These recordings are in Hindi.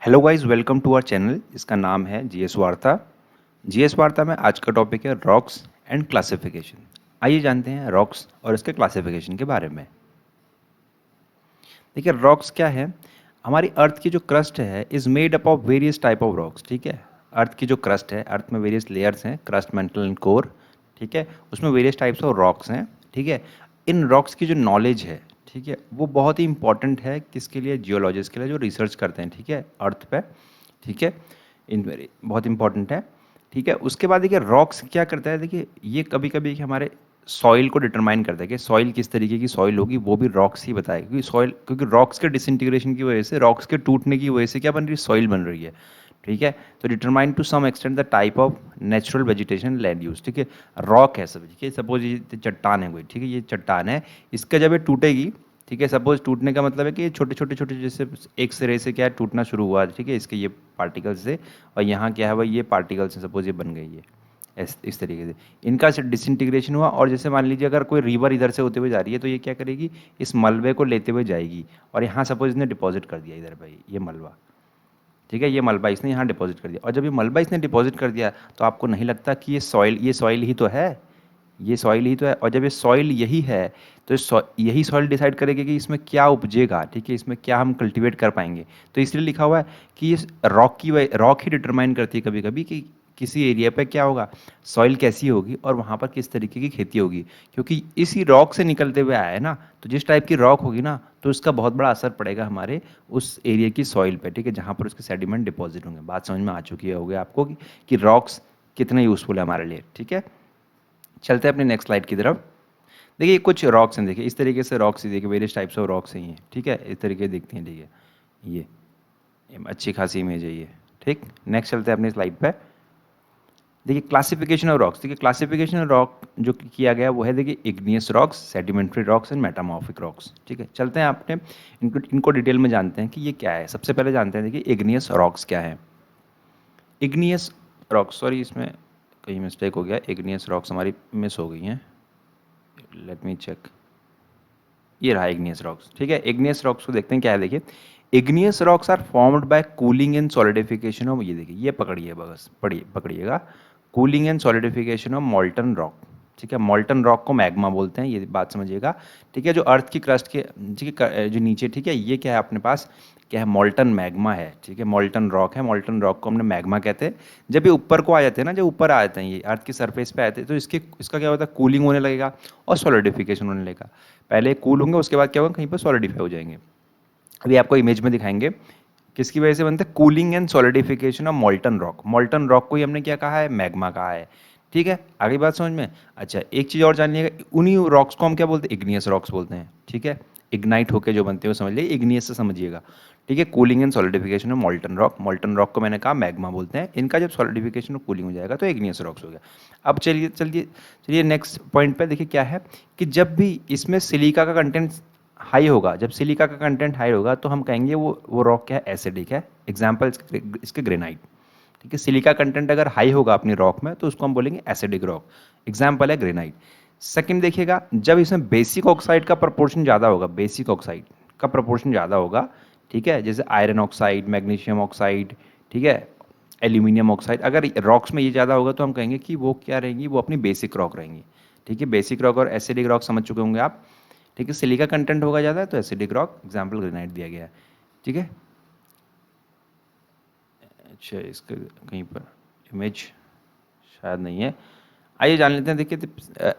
Hello guys, welcome to our channel. इसका नाम है जीएस वार्ता। जीएस वार्ता में आज का टॉपिक है रॉक्स एंड क्लासिफिकेशन। आइए जानते हैं रॉक्स और इसके क्लासिफिकेशन के बारे में। देखिए, रॉक्स क्या है? हमारी अर्थ की जो क्रस्ट है is made up of various type of rocks. ठीक है, अर्थ की जो क्रस्ट है, अर्थ में वेरियस लेयर्स हैं, क्रस्ट, मेंटल एंड कोर। ठीक है, उसमें वेरियस टाइप्स ऑफ रॉक्स हैं। ठीक है, इन रॉक्स की जो नॉलेज है, ठीक है, वो बहुत ही इंपॉर्टेंट है किसके लिए? जियोलॉजिस्ट के लिए, जो रिसर्च करते हैं, ठीक है, अर्थ पे। ठीक है, इन बहुत इंपॉर्टेंट है। ठीक है, उसके बाद देखिए रॉक्स क्या करता है। देखिए, ये कभी कभी हमारे सॉइल को डिटरमाइन करता है कि सॉइल किस तरीके की सॉइल होगी, वो भी रॉक्स ही बताएगा। क्योंकि सॉइल, क्योंकि रॉक्स के डिसइंटीग्रेशन की वजह से, रॉक्स के टूटने की वजह से क्या बन रही है? सॉइल बन रही है। ठीक है, तो determine to some extent the type of natural vegetation land use. ठीक है, रॉक है सब। ठीक है, सपोज ये चट्टान है कोई, ठीक है, ये चट्टान है, इसका जब ये टूटेगी, ठीक है, सपोज टूटने का मतलब है कि ये छोटे छोटे छोटे जैसे एक सिरे से क्या है, टूटना शुरू हुआ। ठीक है, इसके ये पार्टिकल्स से, और यहाँ क्या है भाई, ये पार्टिकल्स हैं, सपोज ये बन गई है इस तरीके से इनका डिसइंटीग्रेशन हुआ। और जैसे मान लीजिए अगर कोई रिवर इधर से होते हुए जा रही है, तो ये क्या करेगी? इस मलबे को लेते हुए जाएगी, और यहाँ सपोज इसने डिपॉजिट कर दिया इधर भाई, ये मलबा। ठीक है, ये मलबा इसने यहाँ डिपॉजिट कर दिया, और जब ये मलबा इसने डिपॉजिट कर दिया, तो आपको नहीं लगता कि ये सॉइल ही तो है? ये सॉइल ही तो है। और जब ये सॉइल यही है, तो यही सॉइल डिसाइड करेगी कि इसमें क्या उपजेगा। ठीक है, इसमें क्या हम कल्टीवेट कर पाएंगे। तो इसलिए लिखा हुआ है कि ये रॉक ही डिटरमाइन करती है कभी कभी कि किसी एरिया पे क्या होगा, सॉइल कैसी होगी, और वहाँ पर किस तरीके की खेती होगी। क्योंकि इसी रॉक से निकलते हुए आया है ना, तो जिस टाइप की रॉक होगी ना, तो उसका बहुत बड़ा असर पड़ेगा हमारे उस एरिया की सॉइल पे। ठीक है, जहाँ पर उसके सेडिमेंट डिपॉजिट होंगे। बात समझ में आ चुकी होगी आपको कि रॉक्स कितने यूजफुल है हमारे लिए। ठीक है, चलते हैं अपनी नेक्स्ट स्लाइड की तरफ। देखिए कुछ रॉक्स हैं, देखिए इस तरीके से रॉक्स ही, देखिए वेरियस टाइप्स ऑफ रॉक्स हैं ये। ठीक है, इस तरीके दिखती हैं। ठीक है, ये अच्छी खासी इमेज है ये। ठीक, नेक्स्ट चलते हैं अपनी स्लाइड पे। देखिए क्लासिफिकेशन ऑफ रॉक्स। देखिए क्लासिफिकेशन ऑफ रॉक जो किया गया वो है, देखिए igneous rocks, sedimentary rocks and metamorphic rocks. ठीक है, चलते हैं आपने इनको डिटेल में जानते हैं कि ये क्या है। सबसे पहले जानते हैं, देखिए इग्नियस रॉक्स क्या है। इग्नियस रॉक्स, सॉरी इसमें कहीं मिस्टेक हो गया, इग्नियस रॉक्स हमारी मिस हो गई हैं। लेट मी चेक, ये रहा इग्नियस रॉक्स। ठीक है, इग्नियस रॉक्स को देखते हैं क्या है। देखिए, igneous rocks are formed by cooling and solidification of, ये देखिए, ये पकड़िए बस, पकड़िएगा, cooling and solidification of molten rock. ठीक है, मॉल्टन रॉक को मैग्मा बोलते हैं, ये बात समझिएगा। ठीक है, जो अर्थ की क्रस्ट के, ठीक है, जो नीचे, ठीक है, ये क्या है अपने पास, क्या है? मॉल्टन मैग्मा है। ठीक है, मॉल्टन रॉक है, मॉल्टन रॉक को हमने मैग्मा कहते हैं। जब ये ऊपर को आ जाते हैं ना, जब ऊपर आ जाते हैं ये अर्थ की सरफेस पे आते हैं, तो इसका क्या होता है? कूलिंग होने लगेगा और सॉलिडिफिकेशन होने लगेगा। पहले कूल होंगे, उसके बाद क्या होगा, कहीं पर सॉलिडिफाई हो जाएंगे। अभी आपको इमेज में दिखाएंगे किसकी वजह से बनते हैं, cooling and solidification of molten rock. मॉल्टन rock को ही हमने क्या कहा है? मैग्मा कहा है। ठीक है, आगे बात समझ में। अच्छा, एक चीज़ और जानिएगा, उन्हीं रॉक्स को हम क्या बोलते हैं? इग्नियस रॉक्स बोलते हैं। ठीक है, इग्नाइट होकर जो बनते हैं वो समझ लीजिए, इग्नियस से समझिएगा। ठीक है, cooling and solidification of molten rock. मॉल्टन rock को मैंने कहा मैग्मा बोलते हैं। इनका जब सॉलिडिफिकेशन और कूलिंग हो जाएगा तो इग्नियस रॉक्स हो गया। अब चलिए चलिए चलिए नेक्स्ट पॉइंट पे। देखिए क्या है कि जब भी इसमें सिलिका का कंटेंट हाई होगा, जब सिलिका का कंटेंट हाई होगा, तो हम कहेंगे वो रॉक क्या है? एसिडिक है। एग्जाम्पल इसके ग्रेनाइट। ठीक है, सिलिका कंटेंट अगर हाई होगा अपनी रॉक में, तो उसको हम बोलेंगे एसिडिक रॉक। एग्जाम्पल है ग्रेनाइट। सेकंड देखिएगा, जब इसमें बेसिक ऑक्साइड का प्रपोर्शन ज़्यादा होगा, बेसिक ऑक्साइड का प्रपोर्शन ज़्यादा होगा, ठीक है, जैसे आयरन ऑक्साइड, मैग्नीशियम ऑक्साइड, ठीक है, एल्यूमिनियम ऑक्साइड, अगर रॉक्स में ये ज़्यादा होगा, तो हम कहेंगे कि वो क्या रहेंगी? वो अपनी बेसिक रॉक रहेंगी। ठीक है, बेसिक रॉक और एसिडिक रॉक समझ चुके होंगे आप। ठीक है, सिलिका कंटेंट होगा ज़्यादा तो एसिडिक रॉक, एग्जाम्पल ग्रेनाइट दिया गया है। ठीक है, अच्छा, इसका कहीं पर इमेज शायद नहीं है। आइए जान लेते हैं। देखिए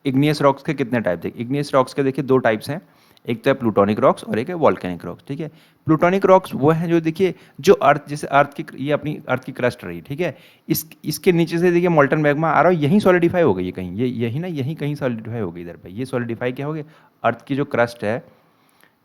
इग्नियस रॉक्स के कितने टाइप थे। इग्नियस रॉक्स के देखिए दो टाइप्स हैं, एक तो है प्लूटोनिक रॉक्स और एक है वॉल्केनिक रॉक्स। ठीक है, प्लूटोनिक रॉक्स वो हैं जो, देखिए, जो अर्थ, जैसे अर्थ की, ये अपनी अर्थ की क्रस्ट रही। ठीक है, इसके नीचे से देखिए मॉल्टन मैग्मा आ रहा है, यहीं सॉलिडिफाई हो गई है कहीं, ये यही ना, यहीं कहीं सॉलिडिफाई हो गई इधर पे। ये सॉलिडिफाई क्या हो गया? अर्थ की जो क्रस्ट है,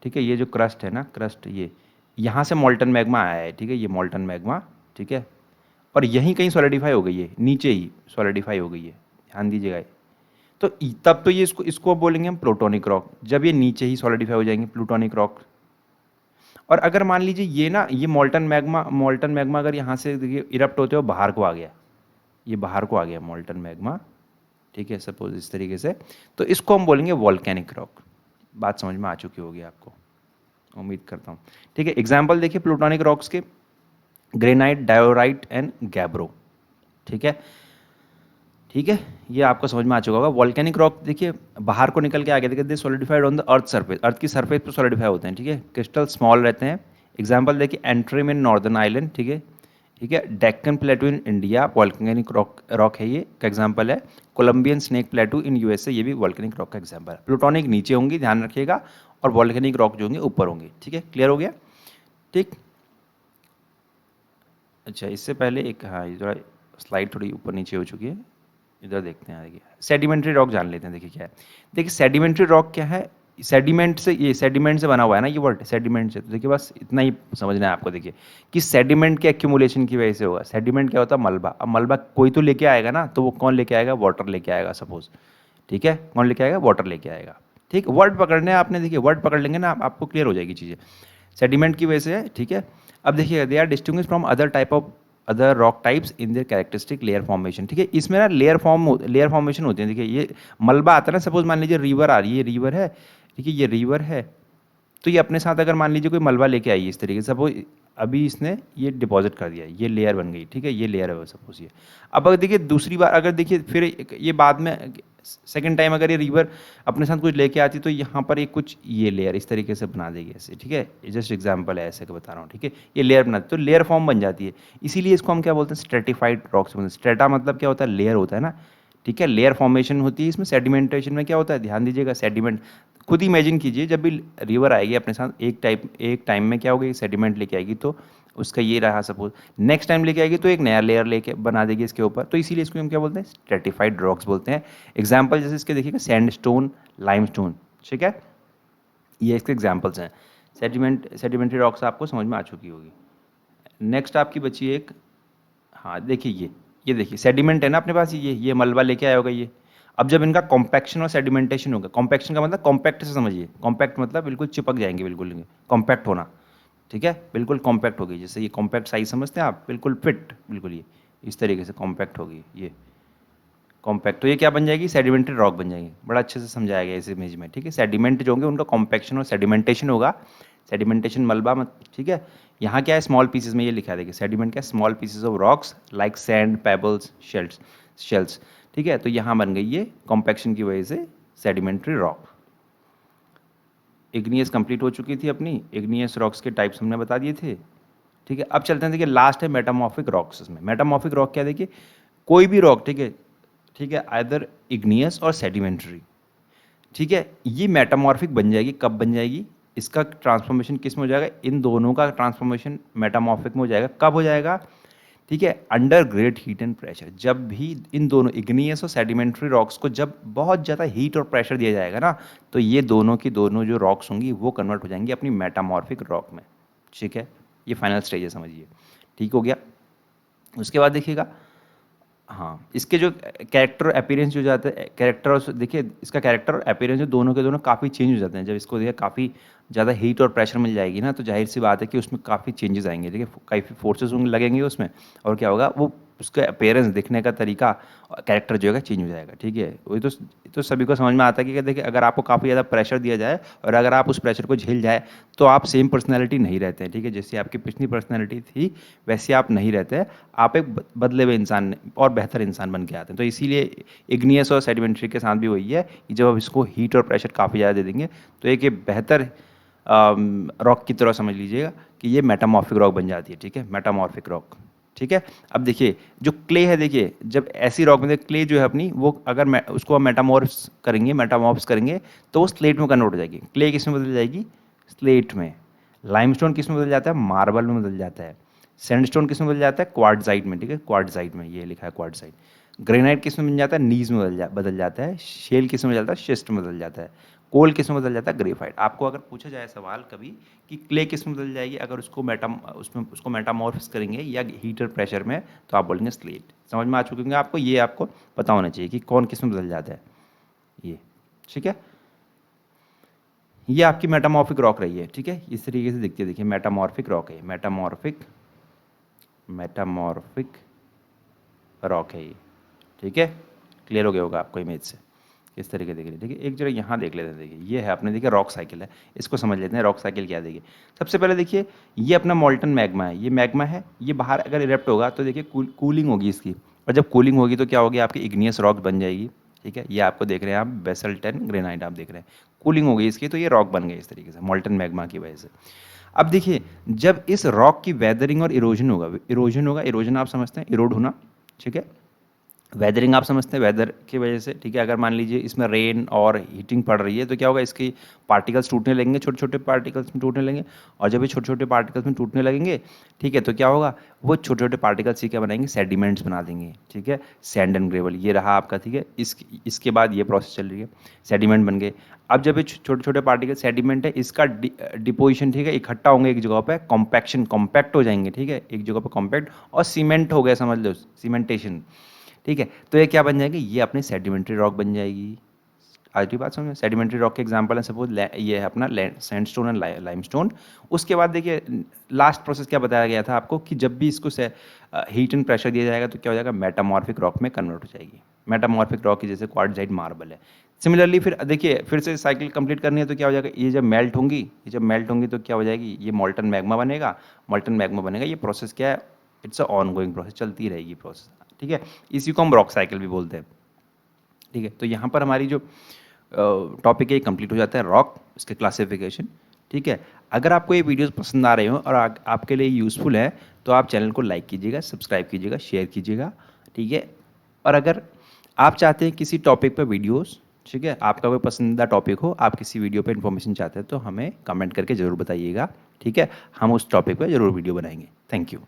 ठीक है, ये जो क्रस्ट है ना, क्रस्ट, ये यहाँ से मॉल्टन मैग्मा आया है। ठीक है, ये मॉल्टन मैग्मा, ठीक है, और यहीं कहीं सॉलिडिफाई हो गई है, नीचे ही सॉलिडिफाई हो गई है, ध्यान दीजिएगा। तो तब तो ये इसको बोलेंगे हम प्लूटोनिक रॉक, जब ये नीचे ही सॉलिडिफाई हो जाएंगे, प्लूटोनिक रॉक। और अगर मान लीजिए ये ना, ये मॉल्टन मैग्मा अगर यहाँ से देखिए इरप्ट होते हो बाहर को आ गया, ये बाहर को आ गया मॉल्टन मैग्मा, ठीक है, सपोज इस तरीके से, तो इसको हम बोलेंगे वॉल्केनिक रॉक। बात समझ में आ चुकी होगी आपको, उम्मीद करता हूँ। ठीक है, एग्जाम्पल देखिए प्लूटोनिक रॉक्स के। Granite, diorite and gabbro. ठीक है, ठीक है, ये आपको समझ में आ चुका होगा। वॉल्केनिक रॉक देखिए बाहर को निकल के आगे देखिए, they solidified on the earth surface, earth की सरफेस पर सॉलिडिफाई होते हैं। ठीक है, क्रिस्टल स्मॉल रहते हैं। एग्जाम्पल देखिए एंट्रीम इन नॉर्दर्न आइलैंड। ठीक है, ठीक है, Deccan plateau in India volcanic rock rock है, ये का एग्जाम्पल है। Columbian snake plateau in USA, ये भी वॉल्केनिक रॉक का एग्जाम्पल है। प्लूटोनिक नीचे होंगी, ध्यान रखिएगा, और वॉल्केनिक रॉक जो होंगे ऊपर होंगे। ठीक है, क्लियर हो गया। ठीक, अच्छा इससे पहले एक, हाँ ये थोड़ा स्लाइड थोड़ी ऊपर नीचे हो चुकी है, इधर देखते हैं। देखिए सेडिमेंट्री रॉक जान लेते हैं। देखिए क्या है, देखिए सेडिमेंट्री रॉक क्या है, सेडिमेंट से, ये सेडिमेंट से बना हुआ है ना ये वर्ड, सेडिमेंट से। तो देखिए बस इतना ही समझना है आपको। देखिए कि सेडिमेंट के एक्यूमुलेशन की वजह से होगा। सेडिमेंट क्या होता है, मलबा। अब मलबा कोई तो लेके आएगा ना, तो वो कौन लेके आएगा, वाटर लेके आएगा सपोज। ठीक है, कौन लेके आएगा, वाटर लेके आएगा। ठीक, वर्ड पकड़ने हैं आपने, देखिए वर्ड पकड़ लेंगे ना आपको क्लियर हो जाएगी चीज़ें। सेडिमेंट की वजह से है। ठीक है, अब देखिए they are distinguish from other type of other rock types in their characteristic layer formation. ठीक है, इसमें ना लेयर फॉर्मेशन होते हैं। देखिए ये मलबा आता है ना, सपोज मान लीजिए रिवर आ रही है, ये रिवर है। ठीक है, ये रिवर है, तो ये अपने साथ अगर मान लीजिए कोई मलबा लेके आई है इस तरीके से, सपोज अभी इसने ये डिपॉजिट कर दिया, ये लेयर बन गई। ठीक है, ये लेयर है सपोज ये। अब अगर देखिए दूसरी बार अगर देखिए फिर ये बाद में सेकंड टाइम अगर ये रिवर अपने साथ कुछ लेके आती, तो यहाँ पर एक कुछ ये लेयर इस तरीके से बना देगी ऐसे। ठीक है, ये जस्ट एग्जांपल है ऐसे का बता रहा हूँ। ठीक है, ये लेयर बनाती, तो लेयर फॉर्म बन जाती है। इसीलिए इसको हम क्या बोलते हैं, स्ट्रेटिफाइड रॉक्स बोलते हैं। स्ट्रेटा मतलब क्या होता है, लेयर होता है ना। ठीक है, लेयर फॉर्मेशन होती है इसमें। सेडिमेंटेशन में क्या होता है, ध्यान दीजिएगा, सेडिमेंट खुद इमेजिन कीजिए, जब भी रिवर आएगी अपने साथ एक टाइम में क्या होगा, सेडिमेंट लेके आएगी, तो उसका ये रहा सपोज। नेक्स्ट टाइम लेके आएगी तो एक नया लेयर लेके बना देगी इसके ऊपर, तो इसीलिए इसको हम क्या बोलते हैं, स्ट्रेटिफाइड रॉक्स बोलते हैं। एग्जाम्पल जैसे इसके देखिएगा, सैंडस्टोन, लाइमस्टोन। ठीक है, ये इसके एग्जाम्पल्स हैं। सेडिमेंट्री रॉक्स आपको समझ में आ चुकी होगी। नेक्स्ट आपकी बची एक, हाँ देखिए ये देखिए सेडिमेंट है ना अपने पास, ये मलबा लेके आया होगा ये। अब जब इनका कॉम्पैक्शन और सेडिमेंटेशन होगा, कॉम्पैक्शन का मतलब कॉम्पैक्ट से समझिए, कॉम्पैक्ट मतलब बिल्कुल चिपक जाएंगे, बिल्कुल कॉम्पैक्ट होना। ठीक है, बिल्कुल कॉम्पैक्ट होगी, जैसे ये कॉम्पैक्ट साइज समझते हैं आप, बिल्कुल फिट, बिल्कुल ये इस तरीके से कॉम्पैक्ट होगी ये कॉम्पैक्ट। तो ये क्या बन जाएगी, सेडिमेंट्री रॉक बन जाएगी। बड़ा अच्छे से समझाया गया इस इमेज में। ठीक है, सेडिमेंट जो होंगे उनका कॉम्पैक्शन और सेडिमेंटेशन होगा। सेडिमेंटेशन मलबा मत, ठीक है। यहाँ क्या है, स्मॉल पीसेस में ये लिखा है, देखिए सेडिमेंट क्या है, small pieces of rocks like sand, pebbles, shells. ठीक है, तो यहाँ बन गई ये कॉम्पैक्शन की वजह से सेडिमेंट्री रॉक। इग्नियस कंप्लीट हो चुकी थी अपनी, इग्नियस रॉक्स के टाइप्स हमने बता दिए थे। ठीक है, अब चलते हैं, देखिए लास्ट है मेटामॉर्फिक रॉक्स। इसमें मेटामॉर्फिक रॉक क्या है, देखिए कोई भी रॉक, ठीक है, ठीक है, आइदर इग्नियस और सेडिमेंट्री। ठीक है, ये मेटामॉर्फिक बन जाएगी, कब बन जाएगी, इसका ट्रांसफॉर्मेशन किस में हो जाएगा, इन दोनों का ट्रांसफॉर्मेशन मेटामॉर्फिक में हो जाएगा। कब हो जाएगा, ठीक है, under great heat and pressure. जब भी इन दोनों इग्नियस और सेडिमेंट्री रॉक्स को जब बहुत ज़्यादा हीट और प्रेशर दिया जाएगा ना, तो ये दोनों की दोनों जो रॉक्स होंगी वो कन्वर्ट हो जाएंगी अपनी मेटामॉर्फिक रॉक में। ठीक है, ये फाइनल स्टेज है, समझिए। ठीक हो गया, उसके बाद देखिएगा, हाँ इसके जो कैरेक्टर अपीयरेंस जो जाते हैं, कैरेक्टर और देखिए इसका कैरेक्टर और अपीयरेंस जो दोनों के दोनों काफ़ी चेंज हो जाते हैं। जब इसको देखिए काफ़ी ज़्यादा हीट और प्रेशर मिल जाएगी ना, तो जाहिर सी बात है कि उसमें काफ़ी चेंजेस आएंगे। देखिए काफ़ी फोर्सेस लगेंगे उसमें, और क्या होगा, वो उसका अपीयरेंस, दिखने का तरीका, कैरेक्टर जो है चेंज हो जाएगा। ठीक है, वही तो सभी को समझ में आता है कि देखिए अगर आपको काफ़ी ज़्यादा प्रेशर दिया जाए और अगर आप उस प्रेशर को झेल जाए, तो आप सेम पर्सनैलिटी नहीं रहते हैं। ठीक है, जैसे आपकी पिछली पर्सनैलिटी थी वैसे आप नहीं रहते, आप एक बदले हुए इंसान और बेहतर इंसान बन के आते हैं। तो इसीलिए इग्नियस और सेडिमेंट्री के साथ भी वही है कि जब आप इसको हीट और प्रेशर काफ़ी ज़्यादा दे देंगे, तो एक ये बेहतर रॉक की तरह समझ लीजिएगा कि ये मेटामॉर्फिक रॉक बन जाती है। ठीक है, मेटामॉर्फिक रॉक। ठीक है, अब देखिए जो क्ले है, देखिए जब ऐसी रॉक में क्ले जो है अपनी, वो अगर उसको हम मेटामॉर्फ्स करेंगे, तो वो स्लेट में कन्वर्ट हो जाएगी। क्ले किस में बदल जाएगी, स्लेट में। लाइमस्टोन किस में बदल जाता है, मार्बल में बदल जाता है। सैंडस्टोन किस में बदल जाता है, क्वार्टजाइट में। ठीक है, क्वार्टजाइट में, ये लिखा है क्वार्टजाइट। ग्रेनाइट किस में बन जाता है, नीज में बदल जाता है। शेल किस में बदल जाता है, शिस्ट में बदल जाता है। कोल किस में बदल जाता है, ग्रेफाइट। आपको अगर पूछा जाए सवाल कभी कि क्ले किस में बदल जाएगी अगर उसको मेटामॉर्फिस करेंगे या हीटर प्रेशर में, तो आप बोलेंगे स्लेट। समझ में आ चुके होंगे आपको, ये आपको पता होना चाहिए कि कौन किस में बदल जाता है ये। ठीक है, ये आपकी मेटामॉर्फिक रॉक रही है। ठीक है, इस तरीके से दिखती है, देखिए मेटामॉर्फिक रॉक है, मेटामॉर्फिक रॉक है ये। ठीक है, क्लियर हो गया होगा आपको इमेज से। किस तरीके देख रहे हैं, ठीक है। एक जरा यहाँ देख लेते हैं, देखिए ये है अपने, देखिए रॉक साइकिल है, इसको समझ लेते हैं रॉक साइकिल क्या है। देखिए सबसे पहले देखिए ये अपना मॉल्टन मैग्मा है, ये मैग्मा है, ये बाहर अगर इरप्ट होगा तो देखिए कूलिंग होगी इसकी, और जब कूलिंग होगी तो क्या होगी, आपकी इग्नियस रॉक बन जाएगी, ठीक है। ये आपको देख रहे हैं आप बेसल्टन ग्रेनाइट आप देख रहे हैं, कूलिंग हो गई इसकी तो ये रॉक बन गई इस तरीके से मॉल्टन मैग्मा की वजह से। अब देखिए जब इस रॉक की वेदरिंग और इरोजन होगा, इरोजन आप समझते हैं इरोड होना, ठीक है। वेदरिंग आप समझते हैं वेदर की वजह से, ठीक है। अगर मान लीजिए इसमें रेन और हीटिंग पड़ रही है तो क्या होगा, इसकी पार्टिकल्स टूटने लगेंगे, छोटे छोटे पार्टिकल्स में टूटने लगेंगे, और जब ये छोटे छोटे पार्टिकल्स में टूटने लगेंगे, ठीक है, तो क्या होगा, वो छोटे छोटे पार्टिकल्स ही क्या बनाएंगे, सेडिमेंट्स बना देंगे, ठीक है। सैंड एंड ग्रेवल ये रहा आपका, ठीक है। इसके बाद ये प्रोसेस चल रही है, सेडिमेंट बन गए। अब जब ये छोटे छोटे पार्टिकल सेडिमेंट है, इसका डिपोजिशन, ठीक है, इकट्ठा होंगे एक जगह पे, कॉम्पैक्शन, कॉम्पैक्ट हो जाएंगे, ठीक है, एक जगह पे कॉम्पैक्ट, और सीमेंट हो गया, समझ लो सीमेंटेशन, ठीक है। तो ये क्या बन जाएगी, ये अपनी सेडिमेंट्री रॉक बन जाएगी। आज की बात समझ, सेडिमेंट्री रॉक के एग्जांपल है सपोज ये है अपना सैंडस्टोन एंड लाइमस्टोन। उसके बाद देखिए लास्ट प्रोसेस क्या बताया गया था आपको, कि जब भी इसको हीट एंड प्रेशर दिया जाएगा तो क्या हो जाएगा, मेटामॉर्फिक रॉक में कन्वर्ट हो जाएगी। मेटामॉर्फिक रॉक की जैसे क्वार्टजाइट मार्बल है। सिमिलरली फिर देखिए फिर से साइकिल कंप्लीट करनी है तो क्या हो जाएगा, ये जब मेल्ट होंगी तो क्या हो जाएगी, ये मॉल्टन मैग्मा बनेगा, ये प्रोसेस क्या है, it's a on going process, चलती रहेगी प्रोसेस, ठीक है। इसी को हम रॉक साइकिल भी बोलते हैं, ठीक है। तो यहाँ पर हमारी जो टॉपिक है कंप्लीट हो जाता है, रॉक, इसके क्लासिफिकेशन, ठीक है। अगर आपको ये वीडियोस पसंद आ रहे हो और आपके लिए यूज़फुल है तो आप चैनल को लाइक कीजिएगा, सब्सक्राइब कीजिएगा, शेयर कीजिएगा, ठीक है। और अगर आप चाहते हैं किसी टॉपिक पर वीडियोस, ठीक है, आपका कोई पसंदीदा टॉपिक हो, आप किसी वीडियो पे इन्फॉर्मेशन चाहते हैं तो हमें कमेंट करके ज़रूर बताइएगा, ठीक है। हम उस टॉपिक पर ज़रूर वीडियो बनाएंगे। Thank you.